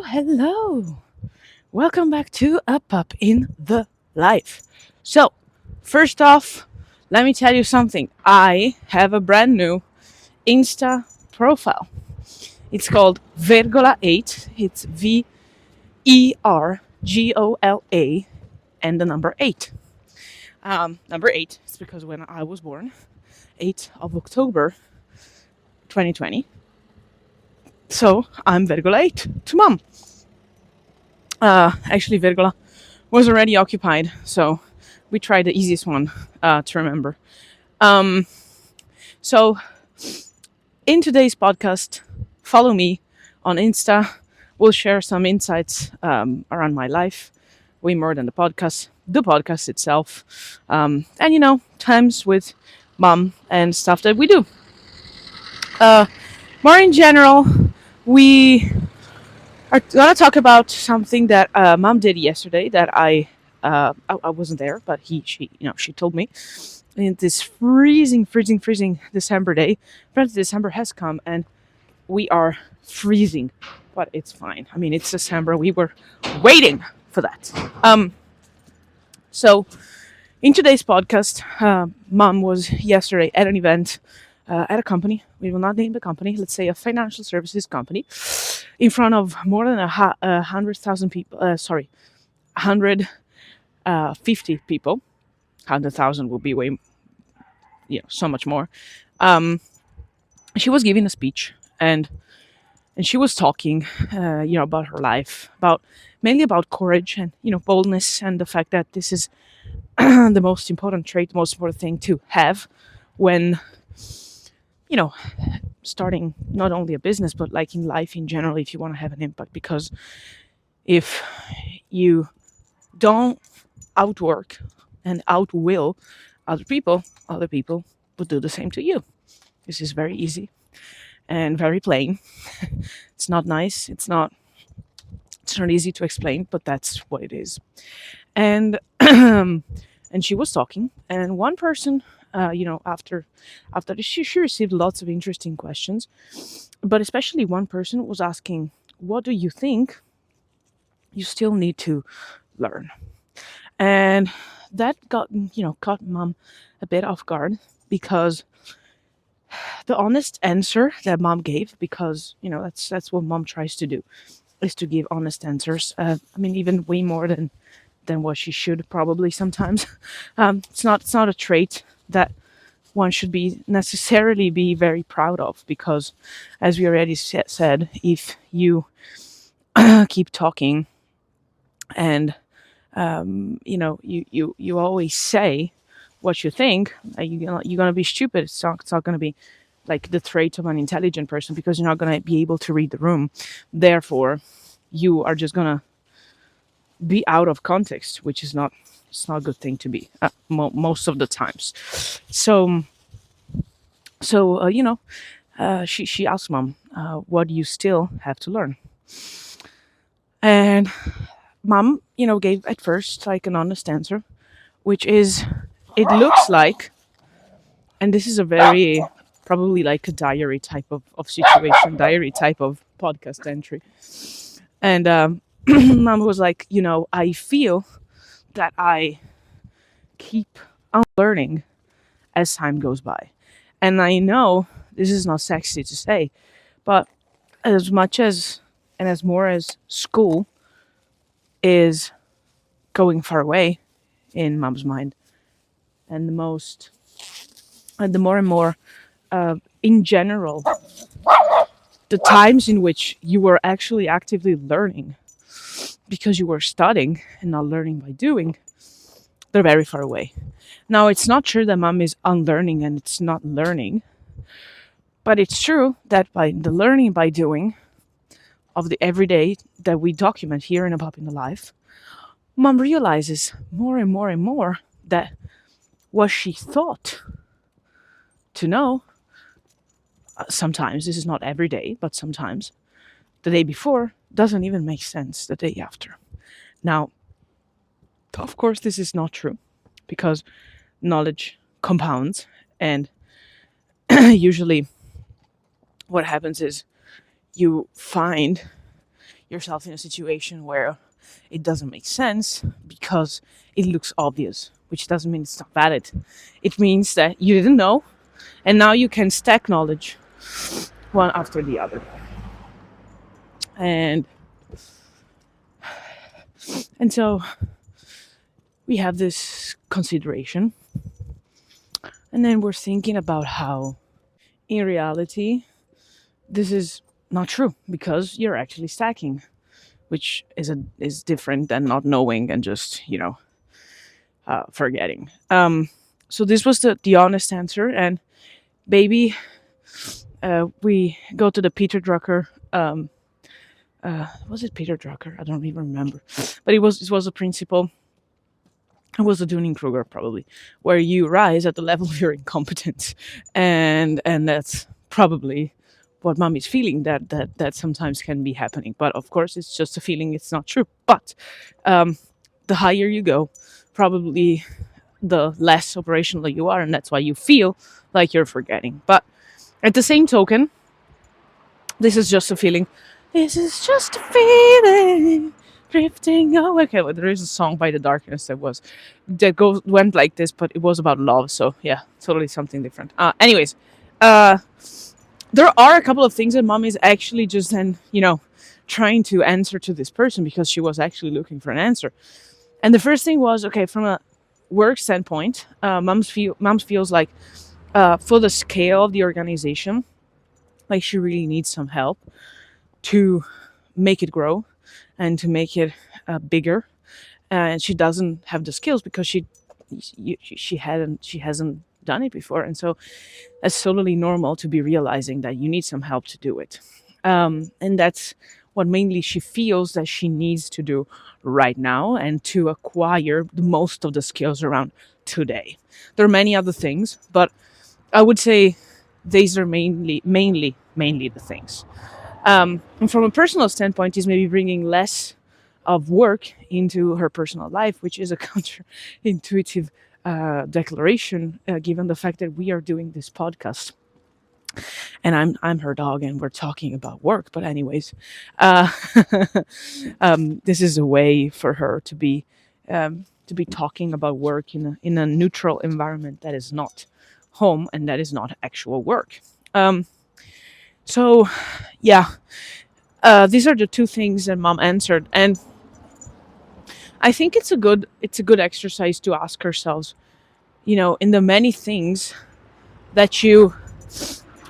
Hello. Welcome back to A Pup in the Life. So, first off, let me tell you something. I have a brand new Insta profile. It's called Vergola 8. It's Vergola and the number 8. Number 8 is because when I was born, 8th of October 2020. So, I'm Vergola 8 to mom. Actually, Vergola was already occupied, so we tried the easiest one to remember. So, in today's podcast, follow me on Insta. We'll share some insights around my life, way more than the podcast itself, and times with mom and stuff that we do. More in general, we are gonna talk about something that mom did yesterday that I wasn't there, but she told me. In this freezing December day. Apparently December has come and we are freezing, but it's fine. I mean, it's December. We were waiting for that. So in today's podcast, mom was yesterday at an event at a company. We will not name the company. Let's say a financial services company, in front of more than 100,000 people. 150 people. 100,000 will be way, so much more. She was giving a speech and she was talking, about her life, mainly about courage and boldness, and the fact that this is the most important trait, the most important thing to have when starting not only a business but like in life in general, if you want to have an impact. Because if you don't outwork and outwill other people will do the same to you. This is very easy and very plain. It's not nice. It's not easy to explain, but that's what it is. And and she was talking, and one person, after she received lots of interesting questions, but especially one person was asking, "What do you think you still need to learn?" And that caught mom a bit off guard, because the honest answer that mom gave, because that's what mom tries to do, is to give honest answers. Even way more than what she should probably sometimes. It's not a trait that one should be necessarily be very proud of, because as we already said, if you keep talking and you always say what you think, you're gonna be stupid. It's not gonna be like the trait of an intelligent person, because you're not gonna be able to read the room. Therefore, you are just gonna be out of context, which is not a good thing to be most of the times. So she asked mom, what do you still have to learn? And mom, gave at first like an honest answer, which is, it looks like, and this is a very probably like a diary type of situation, diary type of podcast entry. And mom was like, I feel that I keep on learning as time goes by. And I know this is not sexy to say, but as much as and as more as school is going far away in mom's mind, and the more and more in general, the times in which you were actually actively learning because you were studying and not learning by doing, they're very far away. Now, it's not true that mom is unlearning and it's not learning, but it's true that by the learning by doing of the everyday that we document here in A Pup in the Life, mom realizes more and more and more that what she thought to know, sometimes, this is not every day, but sometimes, the day before doesn't even make sense the day after. Now, of course, this is not true, because knowledge compounds, and usually what happens is you find yourself in a situation where it doesn't make sense because it looks obvious, which doesn't mean it's not valid. It means that you didn't know, and now you can stack knowledge one after the other. And so we have this consideration, and then we're thinking about how in reality this is not true because you're actually stacking, which is different than not knowing and just forgetting. So this was the honest answer, and baby, we go to the Peter Drucker. Was it Peter Drucker? I don't even remember, but it was a principle. It was a Dunning-Kruger probably, where you rise at the level of your incompetence, and that's probably what mommy's feeling, that sometimes can be happening. But of course, it's just a feeling; it's not true. But the higher you go, probably the less operational you are, and that's why you feel like you're forgetting. But at the same token, this is just a feeling. This is just a feeling. Drifting away. Okay, well, there is a song by The Darkness that went like this, but it was about love. So yeah, totally something different. Anyways, there are a couple of things that mom is actually just then, trying to answer to this person because she was actually looking for an answer. And the first thing was, okay, from a work standpoint, mom's feels like for the scale of the organization, like she really needs some help to make it grow and to make it bigger, and she doesn't have the skills because she hasn't done it before, and so it's totally normal to be realizing that you need some help to do it, and that's what mainly she feels that she needs to do right now and to acquire most of the skills around today. There are many other things, but I would say these are mainly the things. And from a personal standpoint, is maybe bringing less of work into her personal life, which is a counterintuitive declaration, given the fact that we are doing this podcast. And I'm her dog, and we're talking about work. But anyways, this is a way for her to be talking about work in a neutral environment that is not home and that is not actual work. So, yeah, these are the two things that mom answered, and I think it's a good exercise to ask ourselves, in the many things that you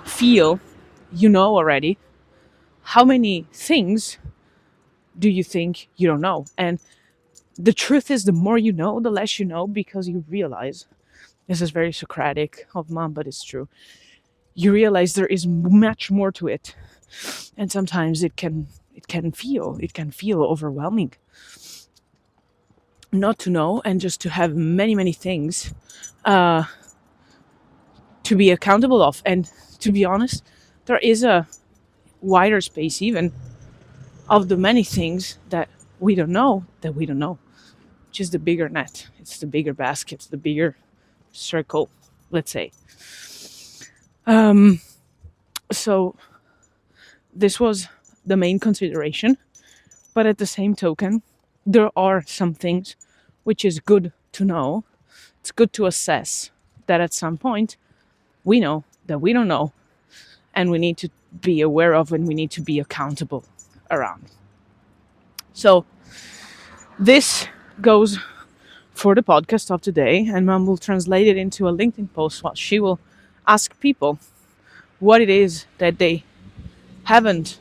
feel already, how many things do you think you don't know? And the truth is, the more you know, the less you know, because you realize, this is very Socratic of mom, but it's true. You realize there is much more to it, and sometimes it can feel overwhelming not to know, and just to have many things to be accountable of. And to be honest, there is a wider space even of the many things that we don't know, which is the bigger net. It's the bigger basket, it's the bigger circle, let's say. So this was the main consideration, but at the same token, there are some things which is good to know. It's good to assess that at some point we know that we don't know, and we need to be aware of, and we need to be accountable around. So this goes for the podcast of today, and mom will translate it into a LinkedIn post. While she will ask people what it is that they haven't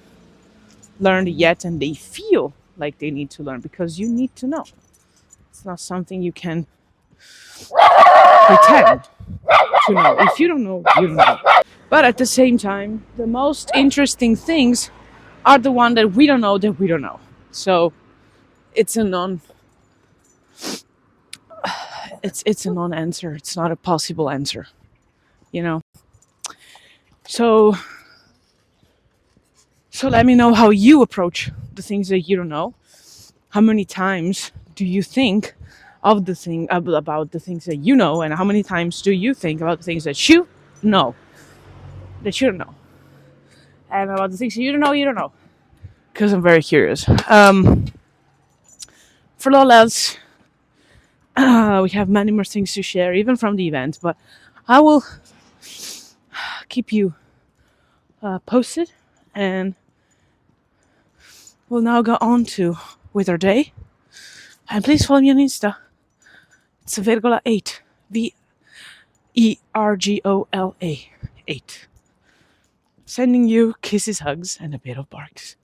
learned yet and they feel like they need to learn, because you need to know. It's not something you can pretend to know. If you don't know, you don't know. But at the same time, the most interesting things are the one that we don't know that we don't know. So it's a it's a non-answer. It's not a possible answer, So let me know how you approach the things that you don't know. How many times do you think of about the things that you know, and how many times do you think about the things that you know that you don't know, and about the things that you don't know. because I'm very curious. For all else, we have many more things to share, even from the event, but I will keep you posted, and we'll now go on with our day. And please follow me on Insta. It's Vergola 8. Vergola 8. Sending you kisses, hugs, and a bit of barks.